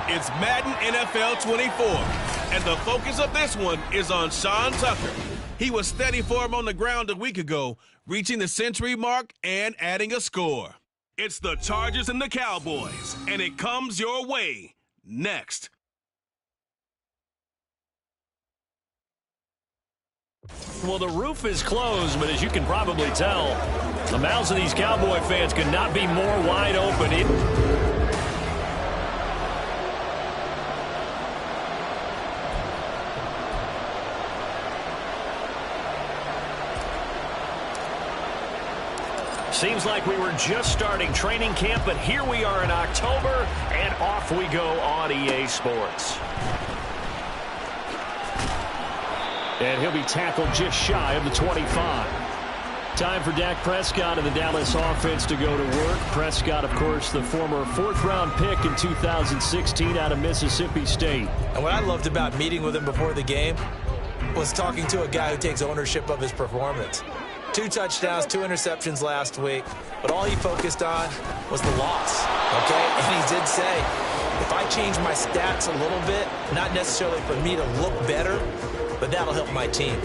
It's Madden NFL 24, and the focus of this one is on Sean Tucker. He was steady for him on the ground a week ago, reaching the century mark and adding a score. It's the Chargers and the Cowboys, and it comes your way next. Well, the roof is closed, but as you can probably tell, the mouths of these Cowboy fans could not be more wide open. Seems like we were just starting training camp, but here we are in October, and off we go on EA Sports. And he'll be tackled just shy of the 25. Time for Dak Prescott and the Dallas offense to go to work. Prescott, of course, the former fourth-round pick in 2016 out of Mississippi State. And what I loved about meeting with him before the game was talking to a guy who takes ownership of his performance. 2 touchdowns, 2 interceptions last week, but all he focused on was the loss, okay? And he did say, if I change my stats a little bit, not necessarily for me to look better, but that'll help my team.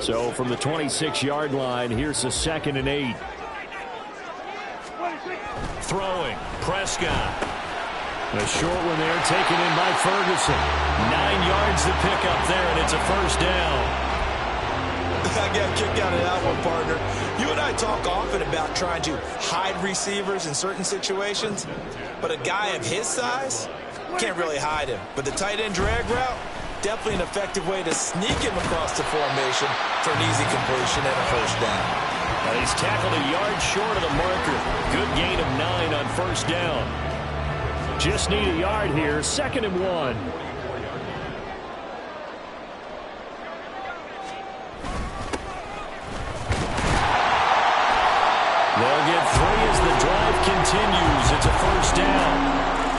So from the 26-yard line, here's a 2nd and 8. Throwing, Prescott. A short one there, taken in by Ferguson. 9 yards to pick up there, and it's a first down. I got a kick out of that one, partner. You and I talk often about trying to hide receivers in certain situations, but a guy of his size can't really hide him. But the tight end drag route, definitely an effective way to sneak him across the formation for an easy completion and a first down. Well, he's tackled a yard short of the marker. Good gain of 9 on first down. Just need a yard here, 2nd and 1. They'll get 3 as the drive continues. It's a first down.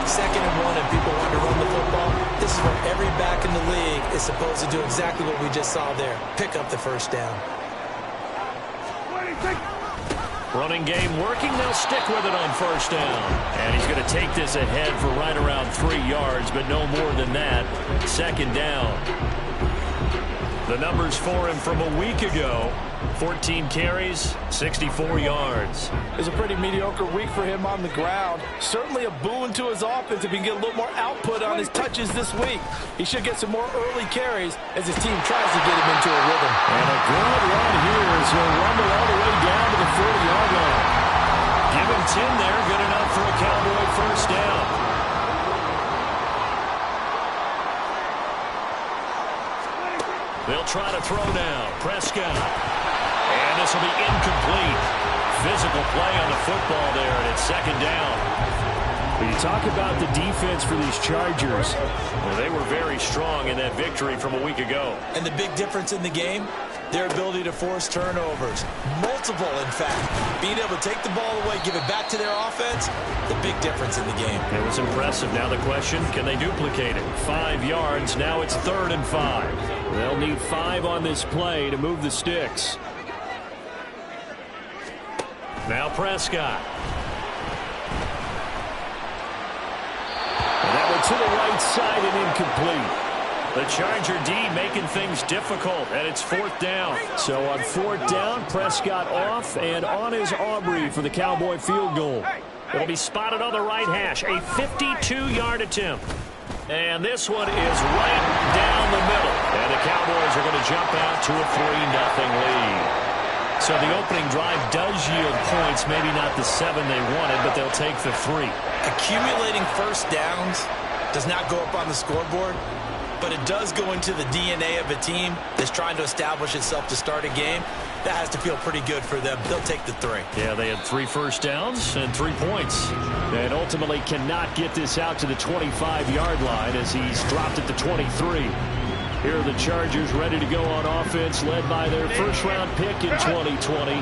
2nd and 1, and people want to run the football. This is where every back in the league is supposed to do exactly what we just saw there. Pick up the first down. Running game working. They'll stick with it on first down. And he's going to take this ahead for right around 3 yards, but no more than that. 2nd down. The numbers for him from a week ago. 14 carries, 64 yards. It's a pretty mediocre week for him on the ground. Certainly a boon to his offense if he can get a little more output on his touches this week. He should get some more early carries as his team tries to get him into a rhythm. And a good run here as he'll rumble all the way down to the 40-yard line. Give him 10 there, good enough for a Cowboy first down. They'll try to throw now. Prescott. And this will be incomplete. Physical play on the football there, and it's 2nd down. When you talk about the defense for these Chargers, well, they were very strong in that victory from a week ago. And the big difference in the game, their ability to force turnovers. Multiple, in fact. Being able to take the ball away, give it back to their offense, the big difference in the game. It was impressive. Now the question, can they duplicate it? 5 yards. Now it's 3rd and 5. They'll need 5 on this play to move the sticks. Now Prescott. And that one to the right side and incomplete. The Charger D making things difficult, and it's 4th down. So on 4th down, Prescott off, and on is Aubrey for the Cowboy field goal. It'll be spotted on the right hash, a 52-yard attempt. And this one is right down the middle. And the Cowboys are going to jump out to a 3-0 lead. So the opening drive does yield points, maybe not the 7 they wanted, but they'll take the 3. Accumulating first downs does not go up on the scoreboard, but it does go into the DNA of a team that's trying to establish itself to start a game. That has to feel pretty good for them. They'll take the 3. Yeah, they had 3 first downs and 3 points. And ultimately cannot get this out to the 25-yard line as he's dropped at the 23. Here are the Chargers ready to go on offense, led by their first-round pick in 2020.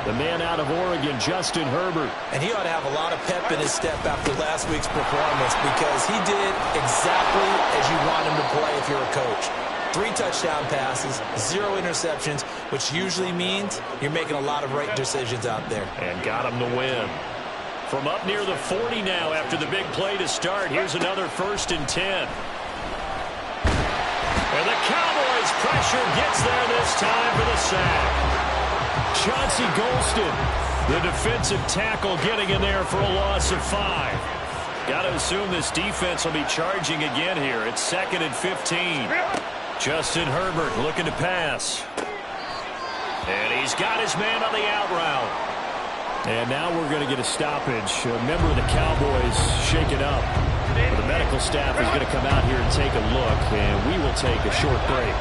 The man out of Oregon, Justin Herbert. And he ought to have a lot of pep in his step after last week's performance because he did exactly as you want him to play if you're a coach. 3 touchdown passes, 0 interceptions, which usually means you're making a lot of right decisions out there. And got him to win. From up near the 40 now after the big play to start. Here's another 1st and 10. And the Cowboys pressure gets there this time for the sack. Chauncey Golston, the defensive tackle, getting in there for a loss of 5. Got to assume this defense will be charging again here. It's 2nd and 15. Justin Herbert looking to pass. And he's got his man on the out route. And now we're going to get a stoppage. A member of the Cowboys shaken up. But the medical staff is going to come out here and take a look, and we will take a short break.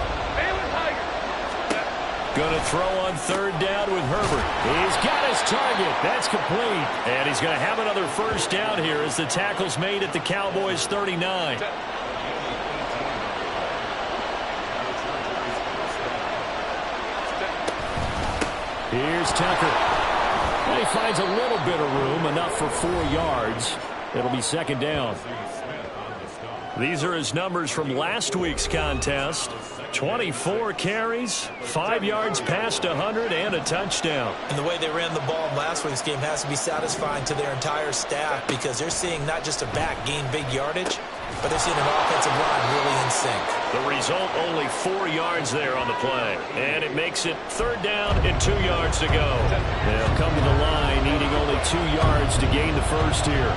Going to throw on 3rd down with Herbert. He's got his target. That's complete. And he's going to have another 1st down here as the tackle's made at the Cowboys' 39. Here's Tucker. And he finds a little bit of room, enough for 4 yards. It'll be 2nd down. These are his numbers from last week's contest. 24 carries, 5 yards past 100, and a touchdown. And the way they ran the ball in last week's game has to be satisfying to their entire staff because they're seeing not just a back gain big yardage, but they're seeing an offensive line really in sync. The result, only 4 yards there on the play. And it makes it 3rd down and 2 yards to go. They'll come to the line needing only 2 yards to gain the 1st here.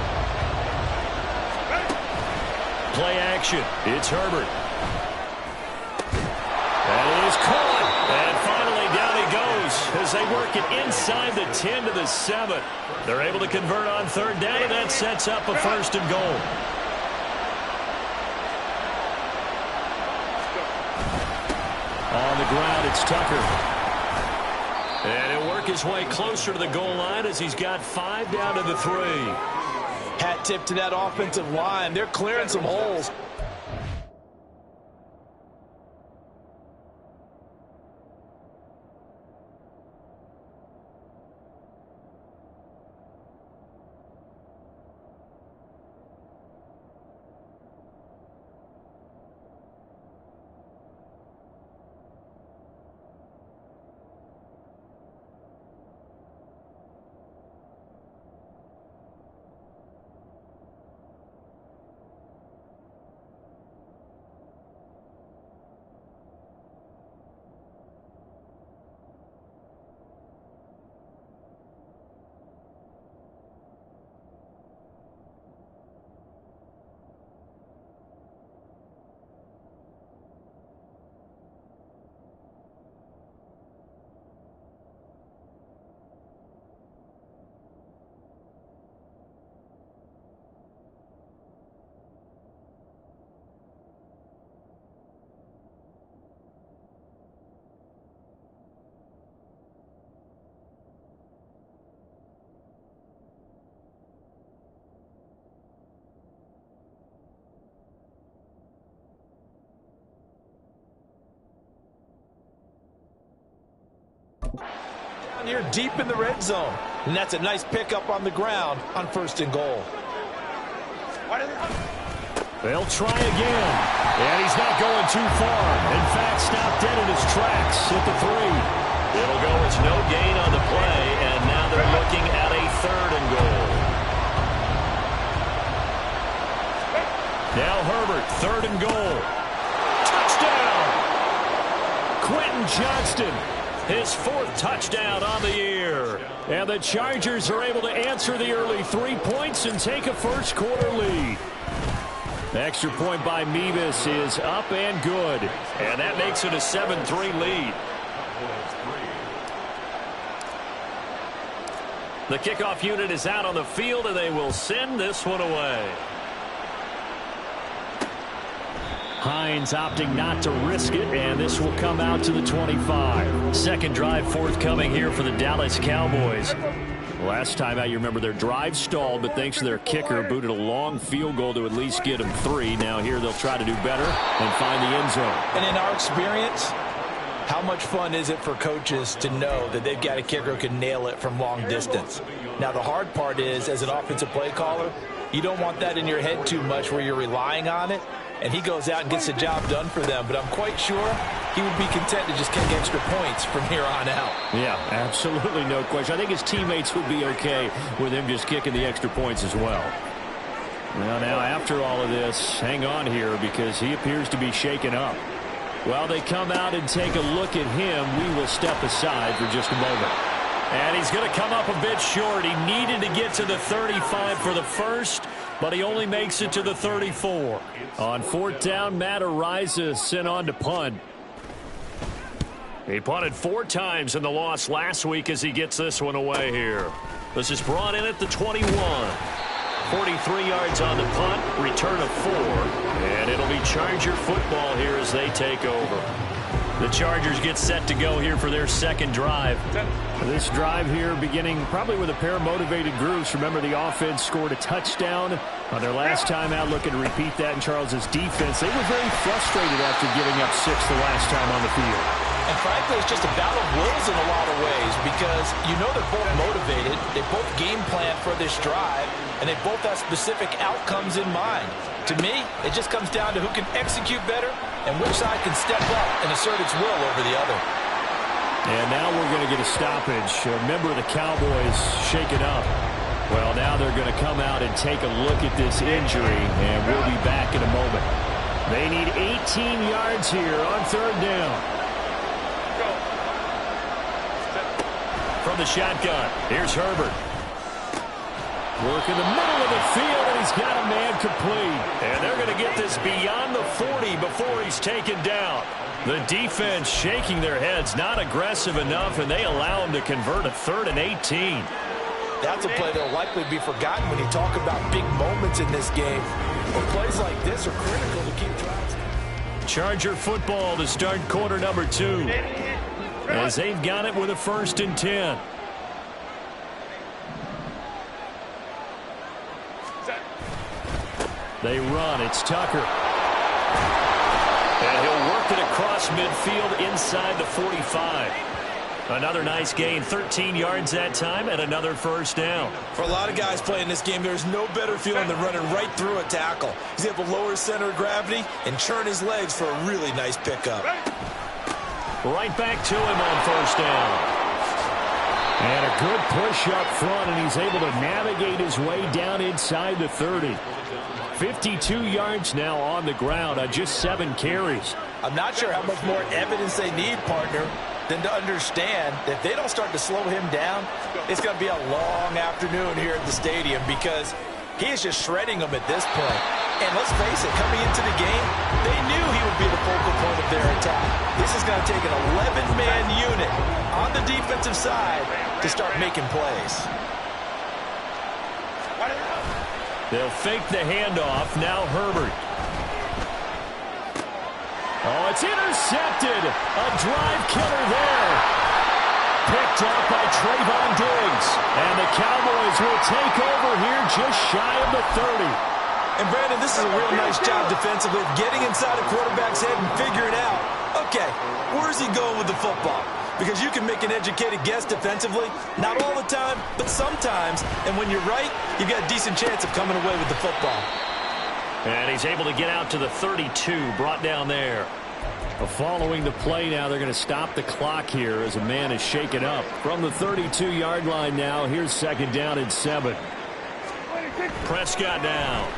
Play action. It's Herbert. That is caught. And finally down he goes as they work it inside the 10 to the 7. They're able to convert on 3rd down, and that sets up a 1st and goal. On the ground, it's Tucker. And he'll work his way closer to the goal line as he's got 5 down to the 3. Hat tip to that offensive line. They're clearing some holes. Down here deep in the red zone. And that's a nice pickup on the ground on 1st and goal. They'll try again. And he's not going too far. In fact, stopped dead in his tracks at the 3. It'll go as no gain on the play, and now they're looking at a 3rd and goal. Now Herbert, 3rd and goal. Touchdown! Quentin Johnston, his 4th touchdown on the year. And the Chargers are able to answer the early 3 points and take a first-quarter lead. The extra point by Mevis is up and good. And that makes it a 7-3 lead. The kickoff unit is out on the field, and they will send this one away. Hines opting not to risk it, and this will come out to the 25. Second drive forthcoming here for the Dallas Cowboys. Last time out, you remember their drive stalled, but thanks to their kicker, booted a long field goal to at least get them 3. Now here they'll try to do better and find the end zone. And in our experience, how much fun is it for coaches to know that they've got a kicker who can nail it from long distance? Now the hard part is, as an offensive play caller, you don't want that in your head too much where you're relying on it. and he goes out and gets the job done for them. But I'm quite sure he would be content to just kick extra points from here on out. Yeah, absolutely no question. I think his teammates would be okay with him just kicking the extra points as well. Well, now after all of this, hang on here because he appears to be shaken up. While they come out and take a look at him, we will step aside for just a moment. And he's going to come up a bit short. He needed to get to the 35 for the first, but he only makes it to the 34. On fourth down, Matt Araiza sent on to punt. He punted 4 times in the loss last week as he gets this one away here. This is brought in at the 21. 43 yards on the punt, return of 4, and it'll be Charger football here as they take over. The Chargers get set to go here for their second drive. This drive here beginning probably with a pair of motivated groups. Remember, the offense scored a touchdown on their last time out. Looking to repeat that in Charles's defense. They were very frustrated after giving up 6 the last time on the field. And frankly, it's just a battle of wills in a lot of ways because you know they're both motivated. They both game plan for this drive, and they both have specific outcomes in mind. To me, it just comes down to who can execute better and which side can step up and assert its will over the other. And now we're going to get a stoppage. A member of the Cowboys shaken up. Well, now they're going to come out and take a look at this injury, and we'll be back in a moment. They need 18 yards here on third down. From the shotgun, here's Herbert. Work in the middle of the field, and he's got a man complete. And they're going to get this beyond the 40 before he's taken down. The defense shaking their heads, not aggressive enough, and they allow him to convert a 3rd and 18. That's a play that'll likely be forgotten when you talk about big moments in this game. But plays like this are critical to keep drives. Charger football to start quarter number 2. As they've got it with a 1st and 10. They run. It's Tucker. And he'll work it across midfield inside the 45. Another nice gain, 13 yards that time, and another 1st down. For a lot of guys playing this game, there's no better feeling than running right through a tackle. He's able to lower his center of gravity and churn his legs for a really nice pickup. Right back to him on 1st down. And a good push up front, and he's able to navigate his way down inside the 30. 52 yards now on the ground on just 7 carries. I'm not sure how much more evidence they need, partner, than to understand that if they don't start to slow him down, it's going to be a long afternoon here at the stadium because he is just shredding them at this point. And let's face it, coming into the game, they knew he would be the focal point of their attack. This is going to take an 11-man unit on the defensive side to start making plays. They'll fake the handoff. Now Herbert. Oh, it's intercepted. A drive killer there. Picked up by Trayvon Diggs. And the Cowboys will take over here just shy of the 30. And Brandon, this is a real nice job defensively of getting inside a quarterback's head and figuring out, okay, where's he going with the football? Because you can make an educated guess defensively, not all the time, but sometimes. And when you're right, you've got a decent chance of coming away with the football. And he's able to get out to the 32, brought down there. Following the play now, they're going to stop the clock here as a man is shaken up. From the 32-yard line now, here's 2nd down and 7. Prescott down.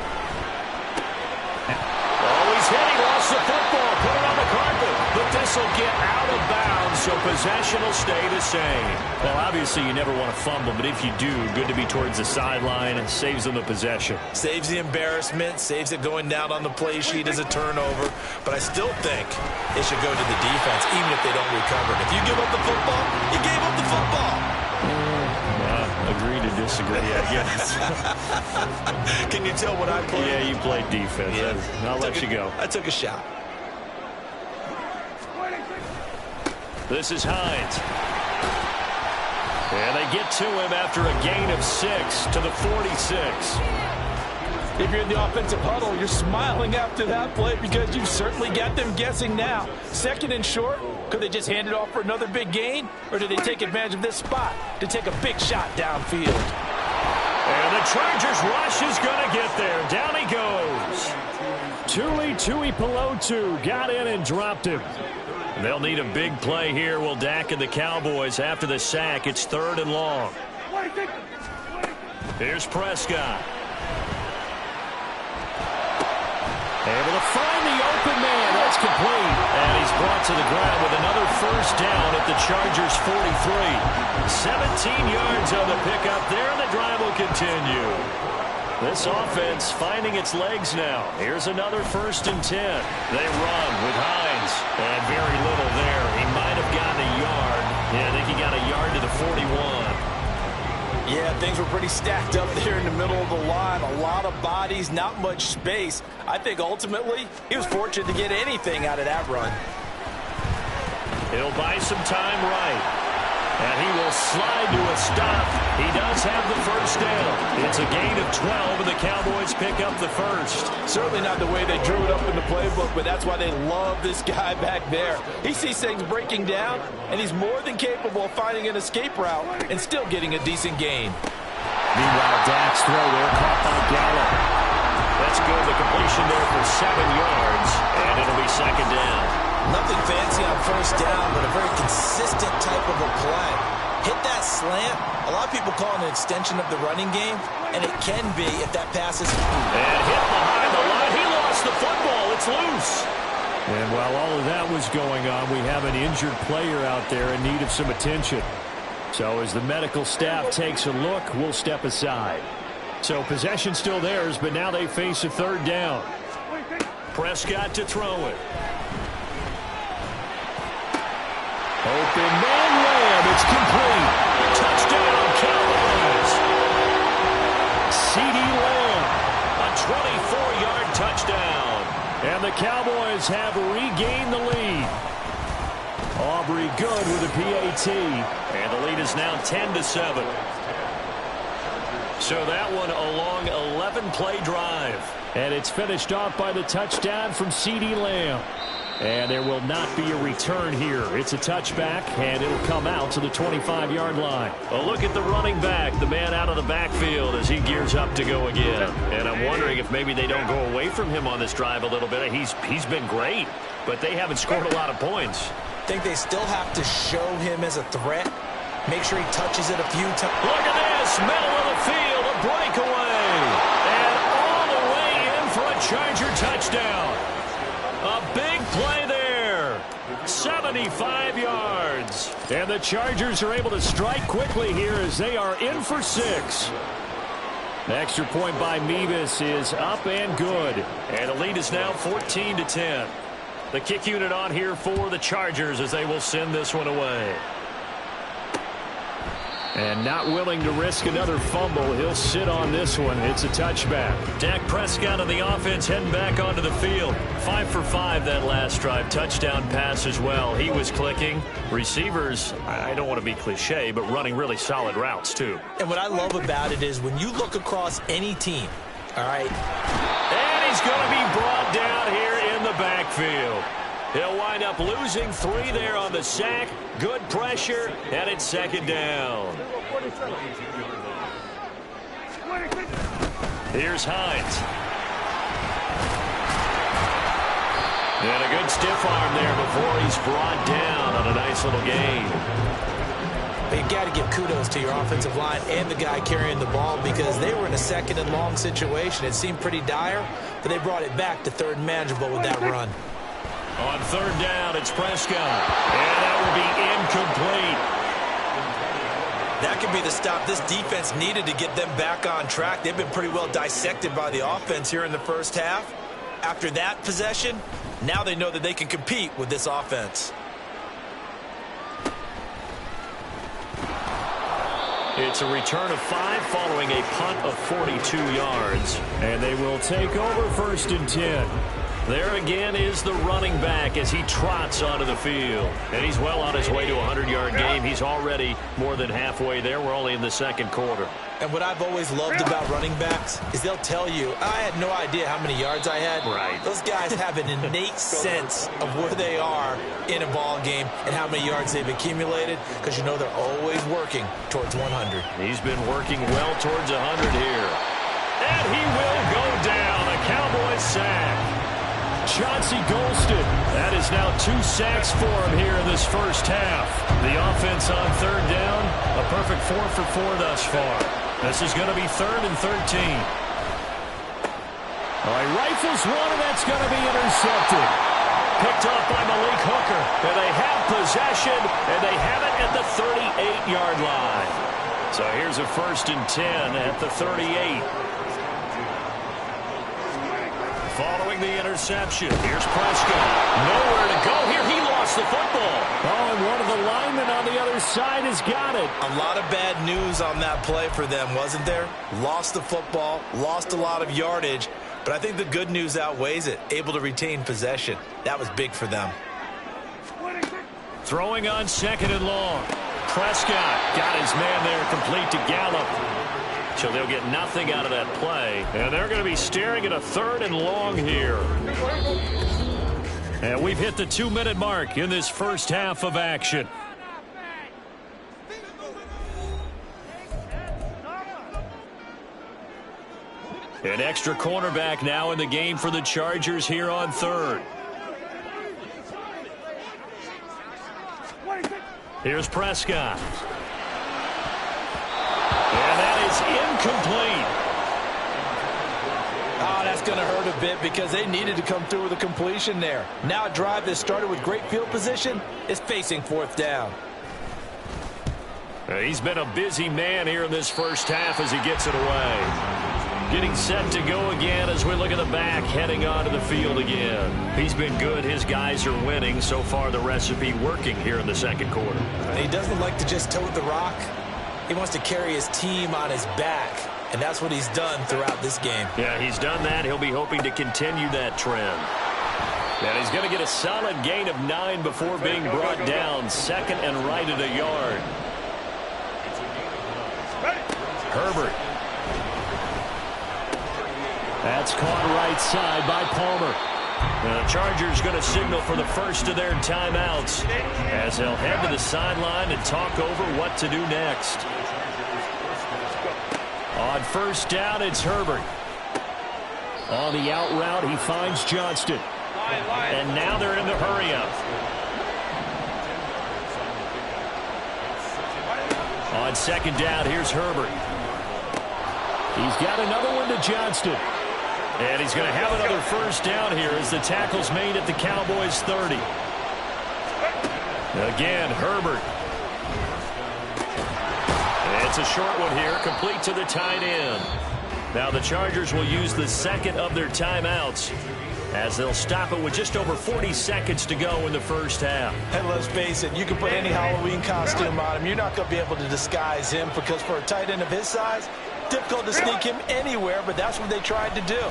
Oh, he's hit. He lost the football. Put it on the carpet. But this will get out of bounds, so possession will stay the same. Well, obviously, you never want to fumble, but if you do, good to be towards the sideline. It saves them the possession. Saves the embarrassment, saves it going down on the play sheet as a turnover. But I still think it should go to the defense, even if they don't recover it. If you give up the football, you gave up the football. Agree to disagree, I guess. Can you tell what I played? Yeah, you played defense. Yeah. I'll let you go. I took a shot. This is Hines. And they get to him after a gain of 6 to the 46. If you're in the offensive huddle, you're smiling after that play because you've certainly got them guessing now. 2nd and short, could they just hand it off for another big gain? Or do they take advantage of this spot to take a big shot downfield? And the Chargers rush is going to get there. Down he goes. 2-2 Tuipulotu got in and dropped him. They'll need a big play here. Will Dak and the Cowboys after the sack. It's 3rd and long. Here's Prescott. Able to find the open man. That's complete. And he's brought to the ground with another first down at the Chargers' 43. 17 yards on the pickup there, and the drive will continue. This offense finding its legs now. Here's another 1st and 10. They run with Hines. And very little there. He might have gotten a yard. Yeah, I think he got a yard to the 41. Yeah, things were pretty stacked up there in the middle of the line. A lot of bodies, not much space. I think ultimately he was fortunate to get anything out of that run. He'll buy some time right. And he will slide to a stop. He does have the first down. It's a gain of 12, and the Cowboys pick up the first. Certainly not the way they drew it up in the playbook, but that's why they love this guy back there. He sees things breaking down, and he's more than capable of finding an escape route and still getting a decent gain. Meanwhile, Dak's throw there caught by Gallup. That's good. The completion there for 7 yards, and it'll be 2nd down. Nothing fancy on first down, but a very consistent type of a play. Hit that slant. A lot of people call it an extension of the running game, and it can be if that pass is... And hit behind the line. He lost the football. It's loose. And while all of that was going on, we have an injured player out there in need of some attention. So as the medical staff takes a look, we'll step aside. So possession still theirs, but now they face a 3rd down. Prescott to throw it. Open man Lamb. It's complete. Touchdown, Cowboys. C.D. Lamb. A 24-yard touchdown. And the Cowboys have regained the lead. Aubrey good with a PAT. And the lead is now 10-7. So that one a long 11-play drive. And it's finished off by the touchdown from C.D. Lamb. And there will not be a return here. It's a touchback, and it'll come out to the 25-yard line. A look at the running back, the man out of the backfield as he gears up to go again. And I'm wondering if maybe they don't go away from him on this drive a little bit. He's been great, but they haven't scored a lot of points. I think they still have to show him as a threat. Make sure he touches it a few times. Look at this, middle of the field, a breakaway. And all the way in for a Charger touchdown. A big play there. 75 yards. And the Chargers are able to strike quickly here as they are in for 6. The extra point by Mevis is up and good. And the lead is now 14-10. The kick unit on here for the Chargers as they will send this one away. And not willing to risk another fumble. He'll sit on this one. It's a touchback. Dak Prescott on the offense heading back onto the field. 5 for 5 that last drive. Touchdown pass as well. He was clicking. Receivers, I don't want to be cliche, but running really solid routes too. And what I love about it is when you look across any team, all right? And he's going to be brought down here in the backfield. He'll wind up losing 3 there on the sack. Good pressure, and it's 2nd down. Here's Hines. And a good stiff arm there before he's brought down on a nice little gain. But you got to give kudos to your offensive line and the guy carrying the ball because they were in a 2nd and long situation. It seemed pretty dire, but they brought it back to 3rd and manageable with that run. On 3rd down, it's Prescott. And that will be incomplete. That could be the stop this defense needed to get them back on track. They've been pretty well dissected by the offense here in the first half. After that possession, now they know that they can compete with this offense. It's a return of 5 following a punt of 42 yards. And they will take over 1st and 10. There again is the running back as he trots onto the field. And he's well on his way to a 100-yard game. He's already more than halfway there. We're only in the 2nd quarter. And what I've always loved about running backs is they'll tell you, I had no idea how many yards I had. Right. Those guys have an innate sense of where they are in a ball game and how many yards they've accumulated because you know they're always working towards 100. He's been working well towards 100 here. And he will go down. A Cowboys sack. Chauncey Golston. That is now 2 sacks for him here in this first half. The offense on third down, a perfect 4 for 4 thus far. This is going to be 3rd and 13. All right, rifles one, and that's going to be intercepted. Picked off by Malik Hooker. And they have possession, and they have it at the 38-yard line. So here's a 1st and 10 at the 38. Following the interception, here's Prescott. Nowhere to go here. He lost the football. Oh, and one of the linemen on the other side has got it. A lot of bad news on that play for them, wasn't there? Lost the football, lost a lot of yardage, but I think the good news outweighs it. Able to retain possession. That was big for them. Throwing on 2nd and long. Prescott got his man there, complete to Gallup. So they'll get nothing out of that play. And they're going to be staring at a 3rd and long here. And we've hit the 2-minute mark in this first half of action. An extra cornerback now in the game for the Chargers here on 3rd. Here's Prescott. And that is incomplete. Oh, that's going to hurt a bit because they needed to come through with a completion there. Now a drive that started with great field position is facing 4th down. He's been a busy man here in this first half as he gets it away. Getting set to go again as we look at the back, heading onto the field again. He's been good. His guys are winning. So far, the recipe working here in the 2nd quarter. He doesn't like to just tote the rock. He wants to carry his team on his back, and that's what he's done throughout this game. Yeah, he's done that. He'll be hoping to continue that trend. And he's going to get a solid gain of 9 before being brought down. 2nd and right at a yard. Herbert. That's caught right side by Palmer. The Chargers going to signal for the first of their timeouts as they'll head to the sideline and talk over what to do next. On 1st down, it's Herbert. On the out route, he finds Johnston. And now they're in the hurry-up. On 2nd down, here's Herbert. He's got another one to Johnston. And he's going to have another 1st down here as the tackle's made at the Cowboys' 30. Again, Herbert. It's a short one here, complete to the tight end. Now the Chargers will use the 2nd of their timeouts as they'll stop it with just over 40 seconds to go in the first half. And let's face it, you can put any Halloween costume on him. You're not going to be able to disguise him because for a tight end of his size, difficult to sneak him anywhere, but that's what they tried to do.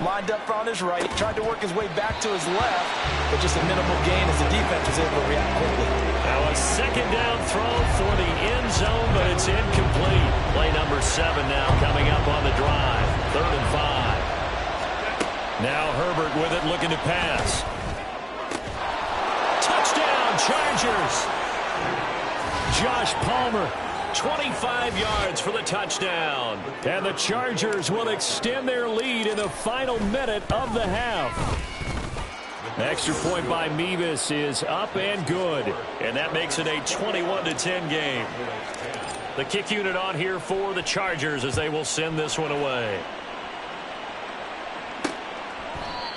Lined up on his right, tried to work his way back to his left, but just a minimal gain as the defense was able to react quickly. Now a 2nd down throw for the end zone, but it's incomplete. Play number 7 now coming up on the drive. 3rd and 5. Now Herbert with it, looking to pass. Touchdown, Chargers! Josh Palmer, 25 yards for the touchdown. And the Chargers will extend their lead in the final minute of the half. Extra point by Mevis is up and good. And that makes it a 21-10 game. The kick unit on here for the Chargers as they will send this one away.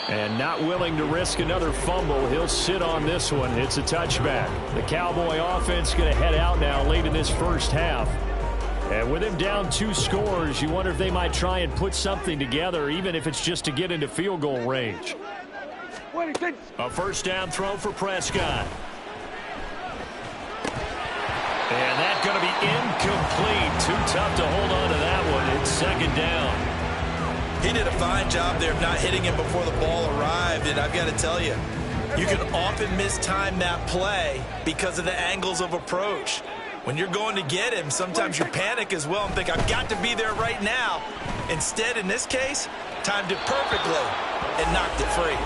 And not willing to risk another fumble, he'll sit on this one. It's a touchback. The Cowboy offense going to head out now late in this first half. And with him down 2 scores, you wonder if they might try and put something together, even if it's just to get into field goal range. A 1st down throw for Prescott. And that's going to be incomplete. Too tough to hold on to that one. It's 2nd down. He did a fine job there of not hitting him before the ball arrived, and I've got to tell you, you can often mistime that play because of the angles of approach. When you're going to get him, sometimes you panic as well and think, I've got to be there right now. Instead, in this case, timed it perfectly and knocked it free.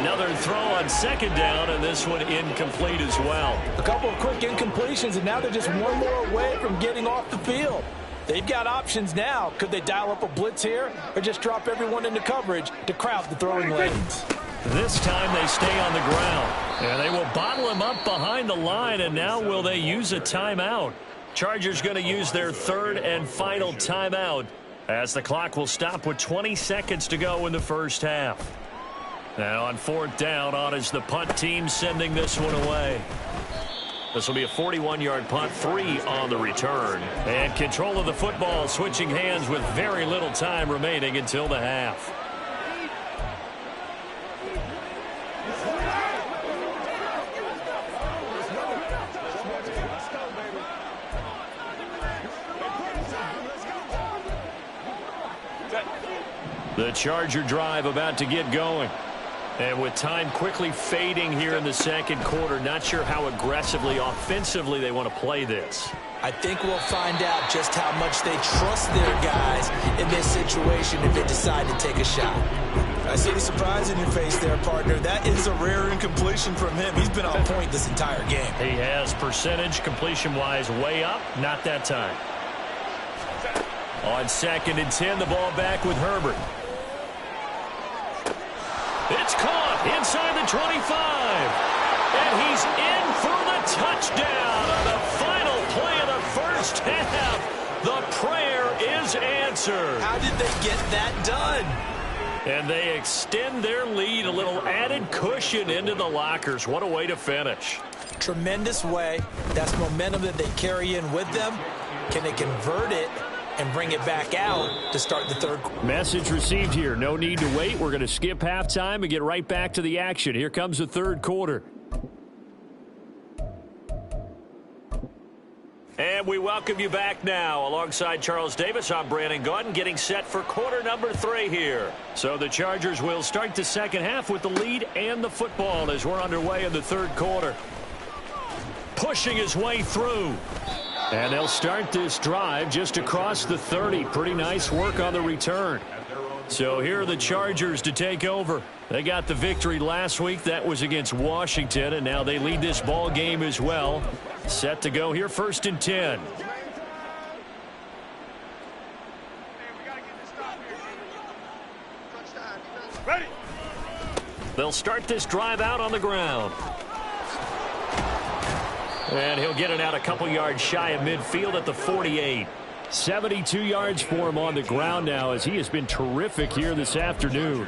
Another throw on 2nd down, and this one incomplete as well. A couple of quick incompletions, and now they're just one more away from getting off the field. They've got options now. Could they dial up a blitz here or just drop everyone into coverage to crowd the throwing lanes? This time they stay on the ground. And they will bottle him up behind the line, and now will they use a timeout? Chargers going to use their third and final timeout as the clock will stop with 20 seconds to go in the first half. Now on fourth down, on is the punt team sending this one away. This will be a 41-yard punt, 3 on the return. And control of the football switching hands with very little time remaining until the half. The Charger drive about to get going. And with time quickly fading here in the second quarter, not sure how aggressively, offensively they want to play this. I think we'll find out just how much they trust their guys in this situation if they decide to take a shot. I see the surprise in your face there, partner. That is a rare incompletion from him. He's been on point this entire game. He has percentage completion-wise way up. Not that time. On 2nd and 10, the ball back with Herbert. It's caught inside the 25. And he's in for the touchdown on the final play of the first half. The prayer is answered. How did they get that done? And they extend their lead, a little added cushion into the lockers. What a way to finish. Tremendous way. That's momentum that they carry in with them. Can they convert it and bring it back out to start the third quarter? Message received here. No need to wait. We're going to skip halftime and get right back to the action. Here comes the third quarter. And we welcome you back now. Alongside Charles Davis, I'm Brandon Gaudin, getting set for quarter number 3 here. So the Chargers will start the second half with the lead and the football as we're underway in the third quarter. Pushing his way through. And they'll start this drive just across the 30. Pretty nice work on the return. So here are the Chargers to take over. They got the victory last week. That was against Washington, and now they lead this ball game as well. Set to go here, 1st and 10. Ready. They'll start this drive out on the ground. And he'll get it out a couple yards shy of midfield at the 48. 72 yards for him on the ground now as he has been terrific here this afternoon.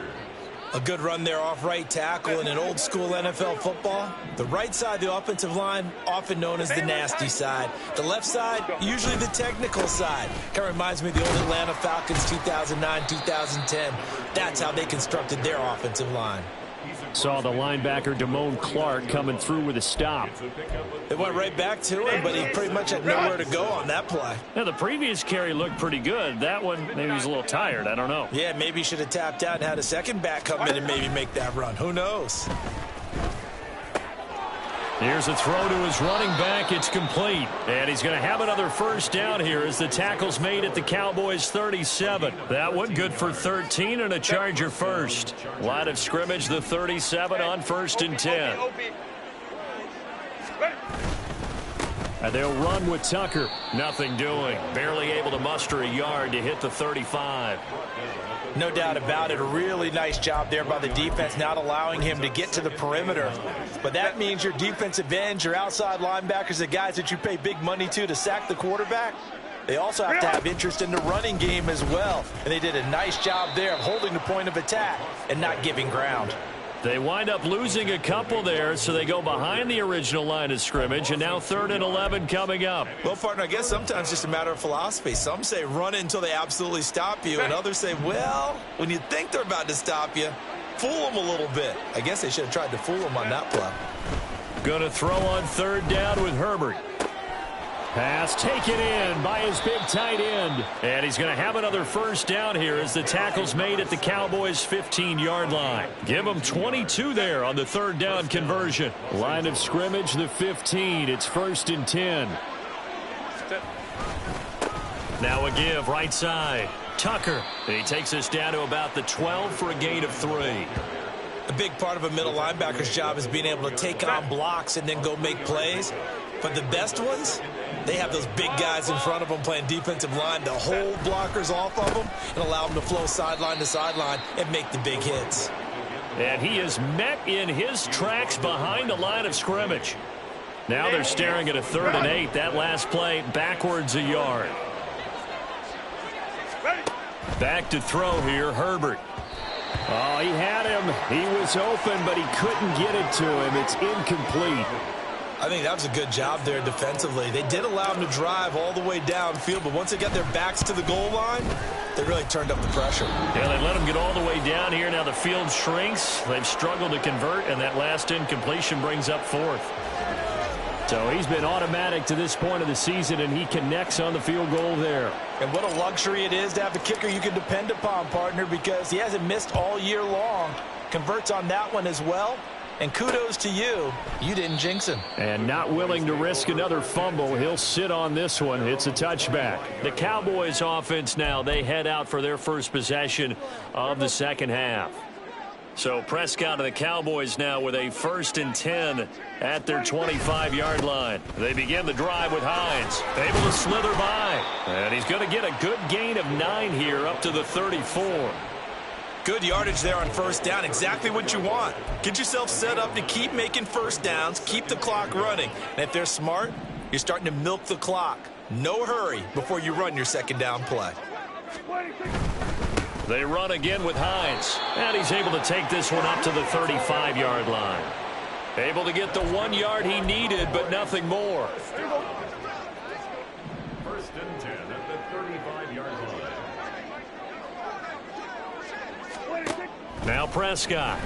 A good run there off right tackle in an old school NFL football. The right side of the offensive line, often known as the nasty side. The left side, usually the technical side. Kind of reminds me of the old Atlanta Falcons 2009, 2010. That's how they constructed their offensive line. Saw the linebacker Damone Clark coming through with a stop. It went right back to him, but he pretty much had nowhere to go on that play. Now, the previous carry looked pretty good. That one, maybe he was a little tired. I don't know. Yeah, maybe he should have tapped out and had a second back come in and maybe make that run. Who knows? Here's a throw to his running back. It's complete. And he's going to have another first down here as the tackle's made at the Cowboys' 37. That one good for 13 and a Charger first. Line of scrimmage, the 37 on 1st and 10. And they'll run with Tucker. Nothing doing. Barely able to muster a yard to hit the 35. No doubt about it. A really nice job there by the defense, not allowing him to get to the perimeter. But that means your defensive ends, your outside linebackers, the guys that you pay big money to sack the quarterback, they also have to have interest in the running game as well. And they did a nice job there of holding the point of attack and not giving ground. They wind up losing a couple there, so they go behind the original line of scrimmage, and now 3rd and 11 coming up. Well, partner, I guess sometimes it's just a matter of philosophy. Some say run it until they absolutely stop you, and others say, well, when you think they're about to stop you, fool them a little bit. I guess they should have tried to fool them on that play. Going to throw on 3rd down with Herbert. Pass taken in by his big tight end. And he's going to have another first down here as the tackle's made at the Cowboys' 15-yard line. Give them 22 there on the 3rd down conversion. Line of scrimmage, the 15. It's 1st and 10. Now a give right side. Tucker. And he takes us down to about the 12 for a gain of 3. A big part of a middle linebacker's job is being able to take on blocks and then go make plays. But the best ones, they have those big guys in front of them playing defensive line to hold blockers off of them and allow them to flow sideline to sideline and make the big hits. And he is met in his tracks behind the line of scrimmage. Now they're staring at a 3rd and 8. That last play backwards a yard. Back to throw here, Herbert. Oh, he had him. He was open, but he couldn't get it to him. It's incomplete. I think that was a good job there defensively. They did allow him to drive all the way downfield, but once they got their backs to the goal line, they really turned up the pressure. Yeah, they let him get all the way down here. Now the field shrinks. They've struggled to convert, and that last incompletion brings up 4th. So he's been automatic to this point of the season, and he connects on the field goal there. And what a luxury it is to have a kicker you can depend upon, partner, because he hasn't missed all year long. Converts on that one as well. And kudos to you. You didn't jinx him. And not willing to risk another fumble. He'll sit on this one. It's a touchback. The Cowboys offense now, they head out for their first possession of the second half. So Prescott and the Cowboys now with a 1st and 10 at their 25-yard line. They begin the drive with Hines. Able to slither by. And he's going to get a good gain of 9 here up to the 34. Good yardage there on 1st down. Exactly what you want. Get yourself set up to keep making 1st downs, keep the clock running. And if they're smart, you're starting to milk the clock. No hurry before you run your 2nd down play. They run again with Hines. And he's able to take this one up to the 35-yard line. Able to get the 1 yard he needed, but nothing more. 1st and 10 at the 35-yard line. Now Prescott.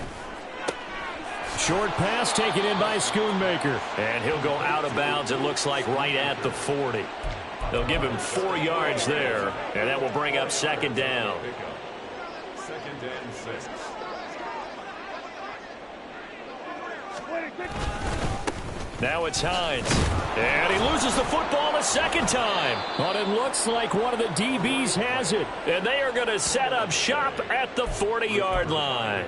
Short pass taken in by Schoonmaker. And he'll go out of bounds, it looks like, right at the 40. They'll give him 4 yards there, and that will bring up 2nd down. 2nd and 6. Now it's Hines. And he loses the football a 2nd time. But it looks like one of the DBs has it. And they are going to set up shop at the 40-yard line.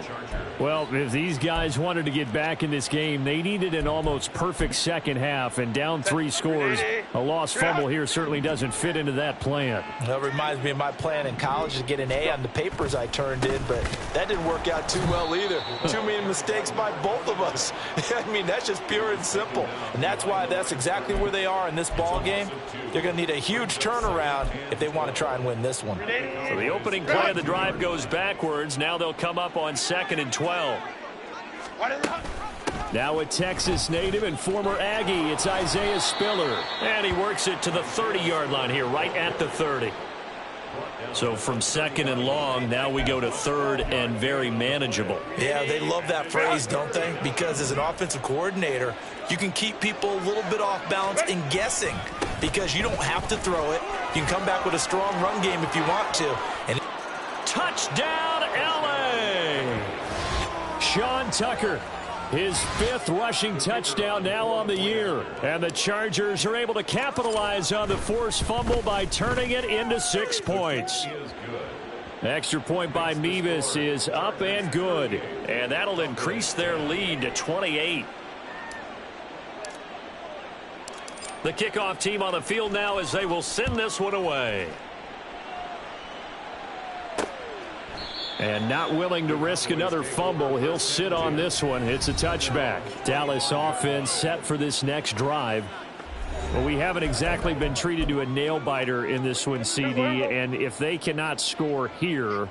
Well, if these guys wanted to get back in this game, they needed an almost perfect second half. And down 3 scores, a lost fumble here certainly doesn't fit into that plan. That reminds me of my plan in college to get an A on the papers I turned in, but that didn't work out too well either. Too many mistakes by both of us. I mean, that's just pure and simple. And that's why that's exactly where they are in this ball game. They're going to need a huge turnaround if they want to try and win this one. So the opening play of the drive goes backwards. Now they'll come up on 2nd and 12. Now a Texas native and former Aggie, it's Isaiah Spiller. And he works it to the 30-yard line here, right at the 30. So from 2nd and long, now we go to 3rd and very manageable. Yeah, they love that phrase, don't they? Because as an offensive coordinator, you can keep people a little bit off balance and guessing because you don't have to throw it. You can come back with a strong run game if you want to. And touchdown, L.A. Sean Tucker, his 5th rushing touchdown now on the year. And the Chargers are able to capitalize on the forced fumble by turning it into 6 points. Extra point by Mevis is up and good. And that'll increase their lead to 28. The kickoff team on the field now as they will send this one away. And not willing to risk another fumble, he'll sit on this one. It's a touchback. Dallas offense set for this next drive. Well, we haven't exactly been treated to a nail-biter in this one, CD. And if they cannot score here,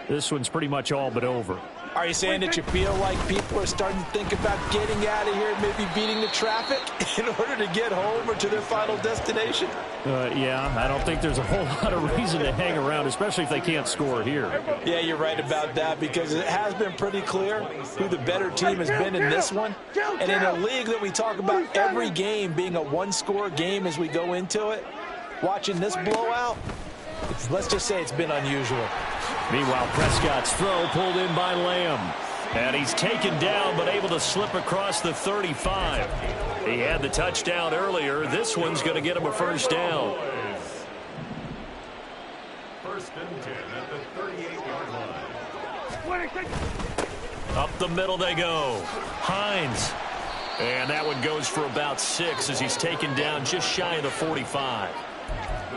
this one's pretty much all but over. Are you saying that you feel like people are starting to think about getting out of here and maybe beating the traffic in order to get home or to their final destination? Yeah, I don't think there's a whole lot of reason to hang around, especially if they can't score here. Yeah, you're right about that because it has been pretty clear who the better team has been in this one. And in a league that we talk about every game being a one-score game as we go into it, watching this blowout, let's just say it's been unusual. Meanwhile, Prescott's throw pulled in by Lamb. And he's taken down but able to slip across the 35. He had the touchdown earlier. This one's going to get him a 1st down. 1st and 10 at the 38-yard line. Up the middle they go. Hines. And that one goes for about 6 as he's taken down just shy of the 45.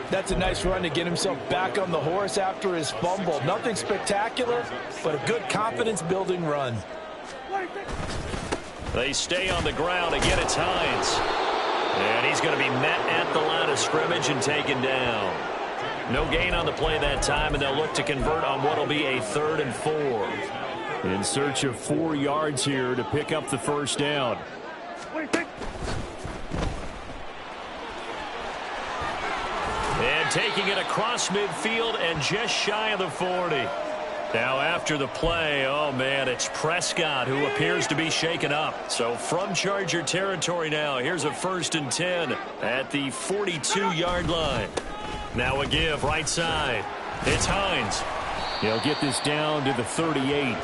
That's a nice run to get himself back on the horse after his fumble. Nothing spectacular, but a good confidence-building run. They stay on the ground. Again, it's Hines. And he's going to be met at the line of scrimmage and taken down. No gain on the play that time, and they'll look to convert on what will be a 3rd and 4. In search of 4 yards here to pick up the first down. And taking it across midfield and just shy of the 40. Now after the play, oh man, it's Prescott who appears to be shaken up. So from Charger territory now, here's a 1st and 10 at the 42-yard line. Now a give right side. It's Hines. He'll get this down to the 38.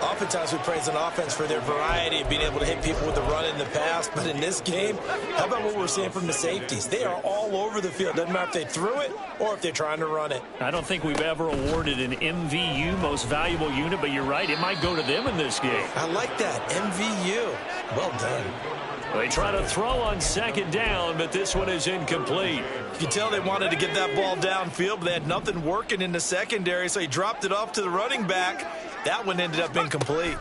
Oftentimes we praise an offense for their variety of being able to hit people with the run in the past, but in this game, how about what we're seeing from the safeties? They are all over the field. Doesn't matter if they threw it or if they're trying to run it. I don't think we've ever awarded an MVU, most valuable unit, but you're right, it might go to them in this game. I like that, MVU. Well done. They try to throw on 2nd down, but this one is incomplete. You can tell they wanted to get that ball downfield, but they had nothing working in the secondary, so he dropped it off to the running back. That one ended up incomplete.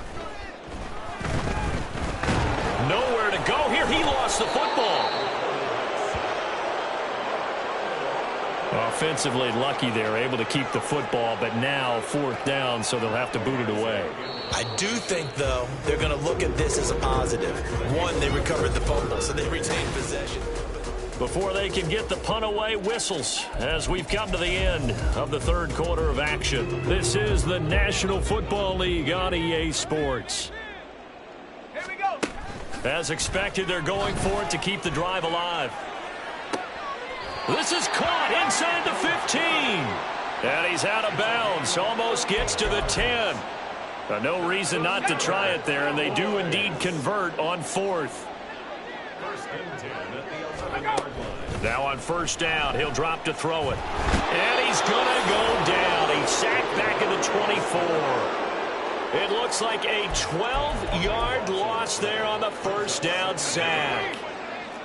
Nowhere to go here. He lost the football. Offensively lucky they're able to keep the football, but now 4th down, so they'll have to boot it away. I do think, though, they're going to look at this as a positive. One, they recovered the fumble, so they retained possession. Before they can get the punt away, whistles as we've come to the end of the 3rd quarter of action. This is the National Football League on EA Sports. Here we go. As expected, they're going for it to keep the drive alive. This is caught inside the 15. And he's out of bounds. Almost gets to the 10. No reason not to try it there, and they do indeed convert on 4th. 1st and 10 at the 11-yard line. Now on 1st down, he'll drop to throw it. And he's going to go down. He's sacked back at the 24. It looks like a 12-yard loss there on the 1st down sack.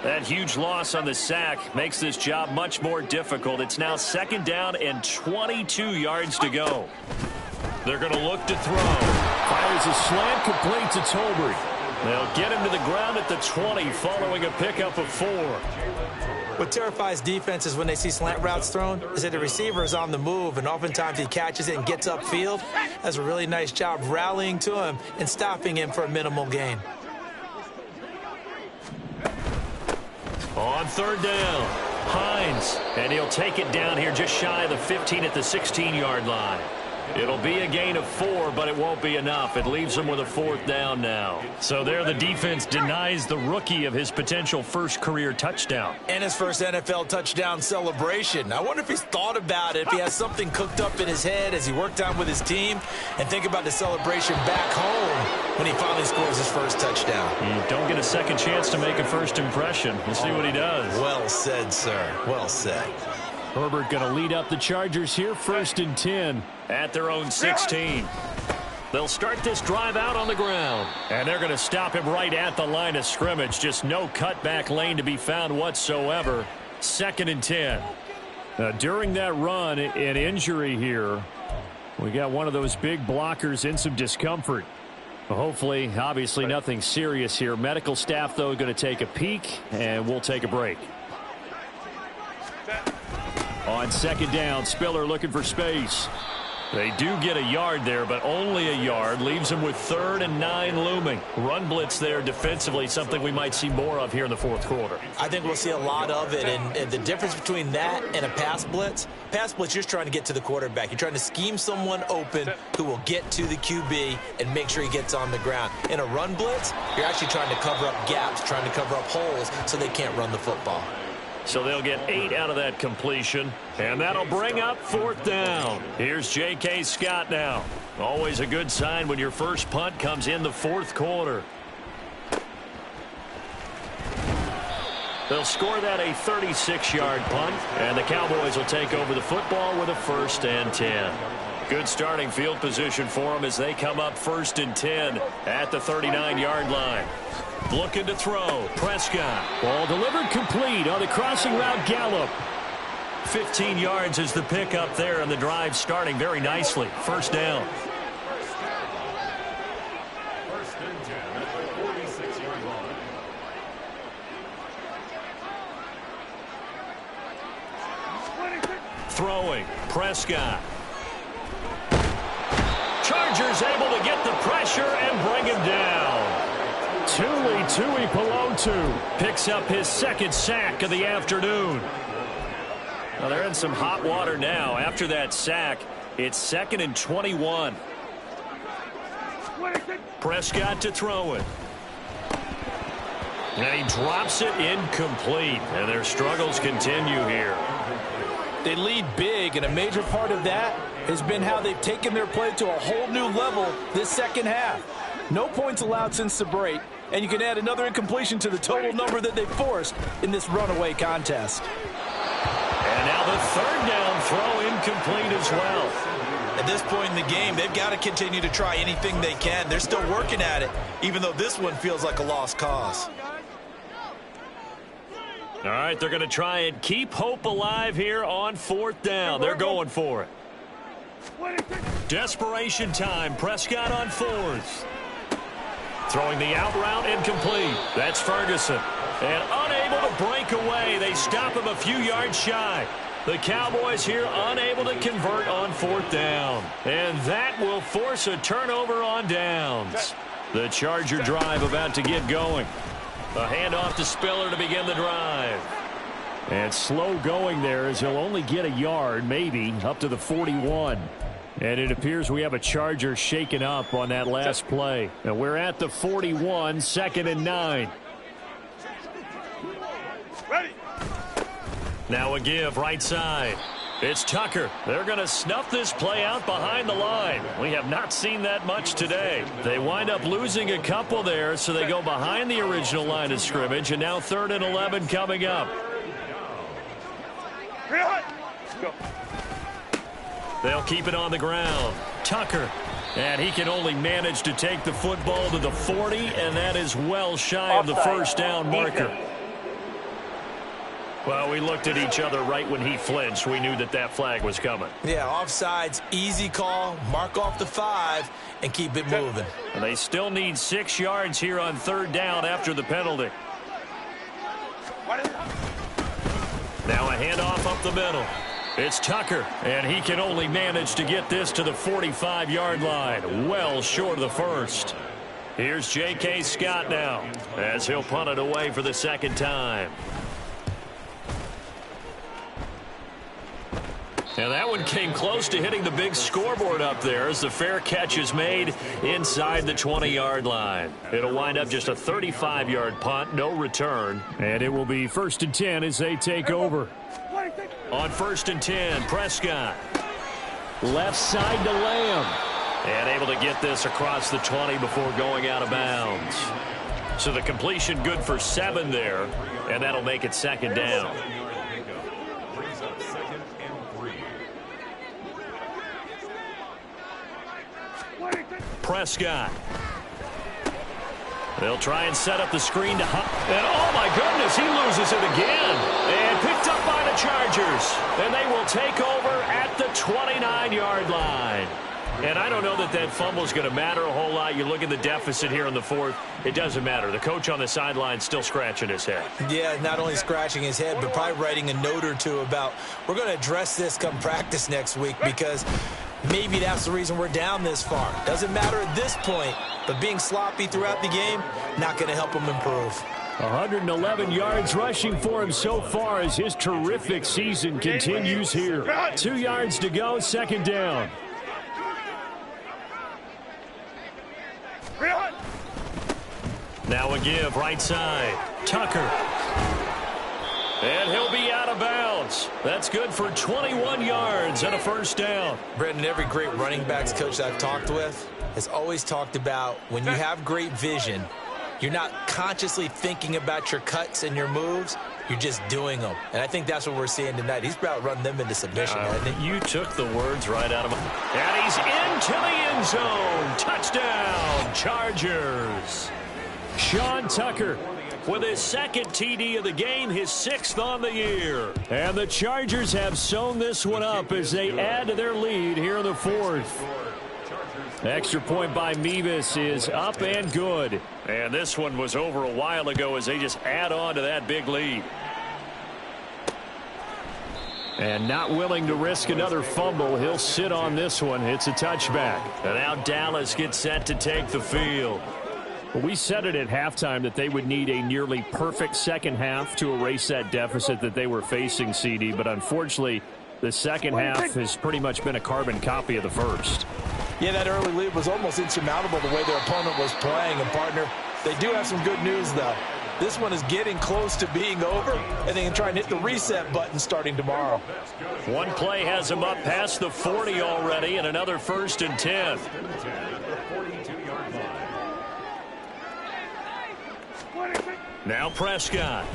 That huge loss on the sack makes this job much more difficult. It's now 2nd down and 22 yards to go. They're going to look to throw. Fires a slant, complete to Tolbury. They'll get him to the ground at the 20 following a pickup of 4. What terrifies defenses when they see slant routes thrown is that the receiver is on the move, and oftentimes he catches it and gets upfield. Does a really nice job rallying to him and stopping him for a minimal gain. On 3rd down, Hines, and he'll take it down here just shy of the 15 at the 16-yard line. It'll be a gain of 4, but it won't be enough. It leaves them with a 4th down now. So there the defense denies the rookie of his potential 1st career touchdown. And his first NFL touchdown celebration. I wonder if he's thought about it, if he has something cooked up in his head as he worked out with his team, and think about the celebration back home when he finally scores his first touchdown. You don't get a second chance to make a first impression. We'll see what he does. Well said, sir. Well said. Herbert going to lead up the Chargers here, 1st and 10 at their own 16. They'll start this drive out on the ground. And they're going to stop him right at the line of scrimmage. Just no cutback lane to be found whatsoever. 2nd and 10. During that run, an injury here. We got one of those big blockers in some discomfort. Hopefully, obviously nothing serious here. Medical staff, though, going to take a peek, and we'll take a break. On 2nd down, Spiller looking for space. They do get a yard there, but only a yard. Leaves them with 3rd and 9 looming. Run blitz there defensively, something we might see more of here in the 4th quarter. I think we'll see a lot of it, and the difference between that and a pass blitz, you're just trying to get to the quarterback. You're trying to scheme someone open who will get to the QB and make sure he gets on the ground. In a run blitz, you're actually trying to cover up gaps, trying to cover up holes so they can't run the football. So they'll get 8 out of that completion, and that'll bring up 4th down. Here's J.K. Scott now. Always a good sign when your first punt comes in the 4th quarter. They'll score that a 36-yard punt, and the Cowboys will take over the football with a 1st and 10. Good starting field position for them as they come up 1st and 10 at the 39-yard line. Looking to throw. Prescott. Ball delivered complete on the crossing route. Gallup. 15 yards is the pickup there, and the drive starting very nicely. First down. First and 10 at the 46-yard line. Throwing, Prescott. Chargers able to get the pressure and bring him down. Tuli Pelotu picks up his second sack of the afternoon. Well, they're in some hot water now. After that sack, it's 2nd and 21. Prescott to throw it. And he drops it incomplete. And their struggles continue here. They lead big, and a major part of that has been how they've taken their play to a whole new level this second half. No points allowed since the break, and you can add another incompletion to the total number that they forced in this runaway contest. And now the third down throw incomplete as well. At this point in the game, they've got to continue to try anything they can. They're still working at it, even though this one feels like a lost cause. All right, they're going to try and keep hope alive here on 4th down. They're going for it. Desperation time. Prescott on 4th. Throwing the out route incomplete. That's Ferguson. And unable to break away. They stop him a few yards shy. The Cowboys here unable to convert on 4th down. And that will force a turnover on downs. The Charger drive about to get going. A handoff to Spiller to begin the drive. And slow going there as he'll only get a yard, maybe, up to the 41. And it appears we have a Charger shaken up on that last play. And we're at the 41, 2nd and 9. Ready. Now a give right side. It's Tucker. They're going to snuff this play out behind the line. We have not seen that much today. They wind up losing a couple there, so they go behind the original line of scrimmage, and now 3rd and 11 coming up. They'll keep it on the ground. Tucker. And he can only manage to take the football to the 40, and that is well shy of the first down marker. Well, we looked at each other right when he flinched. We knew that that flag was coming. Yeah, offsides, easy call, mark off the 5, and keep it moving. And they still need 6 yards here on 3rd down after the penalty. Now a handoff up the middle. It's Tucker, and he can only manage to get this to the 45-yard line, well short of the first. Here's J.K. Scott now, as he'll punt it away for the second time. And that one came close to hitting the big scoreboard up there as the fair catch is made inside the 20-yard line. It'll wind up just a 35-yard punt, no return. And it will be 1st and 10 as they take over. On 1st and 10, Prescott. Left side to Lamb. And able to get this across the 20 before going out of bounds. So the completion good for 7 there, and that'll make it 2nd down. Brings up 2nd and 3. Prescott. They'll try and set up the screen to Hunt. And oh my goodness, he loses it again. And picked up by the Chargers. And they will take over at the 29-yard line. And I don't know that that fumble is going to matter a whole lot. You look at the deficit here in the 4th. It doesn't matter. The coach on the sideline still scratching his head. Yeah, not only scratching his head, but probably writing a note or two about, we're going to address this come practice next week because maybe that's the reason we're down this far. Doesn't matter at this point, but being sloppy throughout the game, not going to help him improve. 111 yards rushing for him so far as his terrific season continues here. 2 yards to go, 2nd down. Now a give right side. Tucker. And he'll be out of bounds. That's good for 21 yards and a 1st down. Brendan, every great running backs coach that I've talked with has always talked about when you have great vision, you're not consciously thinking about your cuts and your moves. You're just doing them. And I think that's what we're seeing tonight. He's about running them into submission, hasn't he? You took the words right out of him. And he's into the end zone. Touchdown, Chargers. Sean Tucker with his second TD of the game, his 6th on the year. And the Chargers have sewn this one up as they add to their lead here in the 4th. Extra point by Mevis is up and good. And this one was over a while ago as they just add on to that big lead. And not willing to risk another fumble. He'll sit on this one. It's a touchback. And now Dallas gets set to take the field. Well, we said it at halftime that they would need a nearly perfect second half to erase that deficit that they were facing, CD. But unfortunately, the second half has pretty much been a carbon copy of the first. Yeah, that early lead was almost insurmountable the way their opponent was playing. And, partner, they do have some good news, though. This one is getting close to being over, and they can try and hit the reset button starting tomorrow. One play has him up past the 40 already, and another 1st and 10. Now Prescott.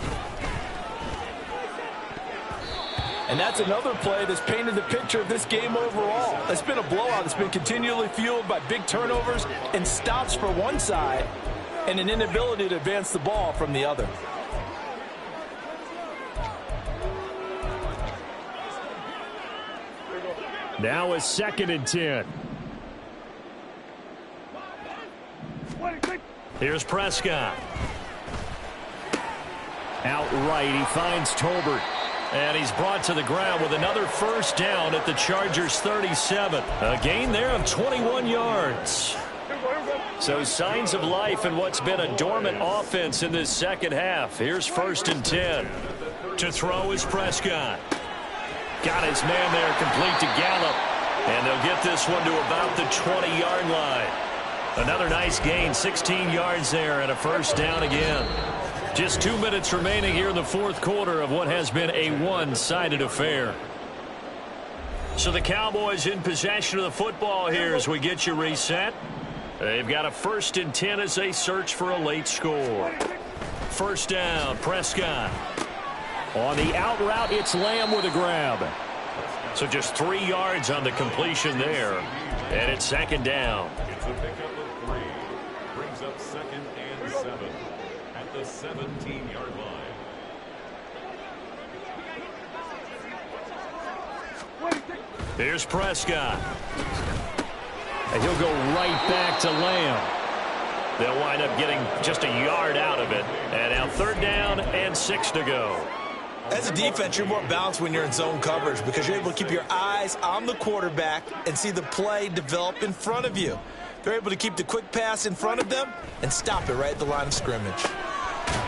And that's another play that's painted the picture of this game overall. It's been a blowout. It's been continually fueled by big turnovers and stops for one side and an inability to advance the ball from the other. Now a 2nd and 10. Here's Prescott. Outright, he finds Tolbert. And he's brought to the ground with another 1st down at the Chargers' 37. A gain there of 21 yards. So signs of life in what's been a dormant offense in this second half. Here's 1st and 10. To throw is Prescott. Got his man there complete to Gallup. And they'll get this one to about the 20-yard line. Another nice gain, 16 yards there and a 1st down again. Just 2 minutes remaining here in the 4th quarter of what has been a one-sided affair. So the Cowboys in possession of the football here as we get you reset. They've got a 1st and 10 as they search for a late score. 1st down, Prescott. On the out route, it's Lamb with a grab. So just 3 yards on the completion there. And it's 2nd down. It's a pickup of 3. Brings up 2nd and 7 at the 17-yard line. Here's Prescott. And he'll go right back to Lamb. They'll wind up getting just a yard out of it. And now 3rd down and 6 to go. As a defense, you're more balanced when you're in zone coverage because you're able to keep your eyes on the quarterback and see the play develop in front of you. They're able to keep the quick pass in front of them and stop it right at the line of scrimmage.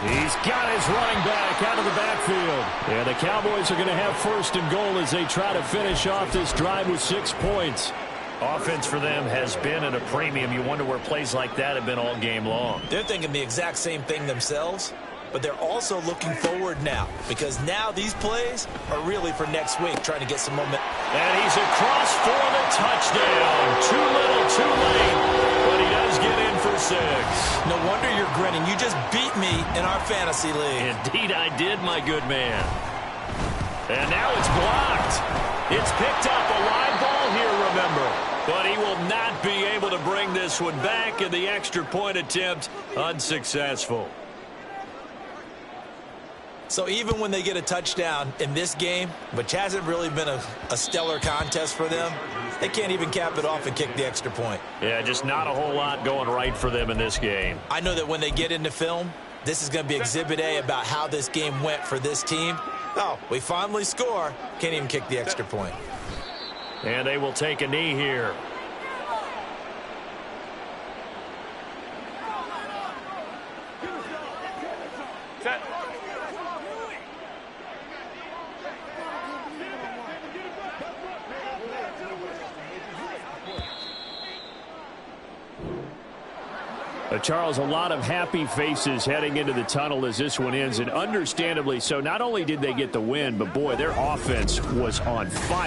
He's got his running back out of the backfield. And the Cowboys are going to have 1st and goal as they try to finish off this drive with 6 points. Offense for them has been at a premium. You wonder where plays like that have been all game long. They're thinking the exact same thing themselves, but they're also looking forward now because now these plays are really for next week, trying to get some momentum. And he's across for the touchdown. Too little, too late, but he does get in for 6. No wonder you're grinning. You just beat me in our fantasy league. Indeed I did, my good man. And now it's blocked. It's picked up, a live ball here, remember. But he will not be able to bring this one back, and the extra point attempt unsuccessful. So even when they get a touchdown in this game, which hasn't really been a stellar contest for them, they can't even cap it off and kick the extra point. Yeah, just not a whole lot going right for them in this game. I know that when they get into film, this is going to be Exhibit A about how this game went for this team. Oh, we finally score. Can't even kick the extra point. And they will take a knee here. Set. Charles, a lot of happy faces heading into the tunnel as this one ends, and understandably so. Not only did they get the win, but boy, their offense was on fire.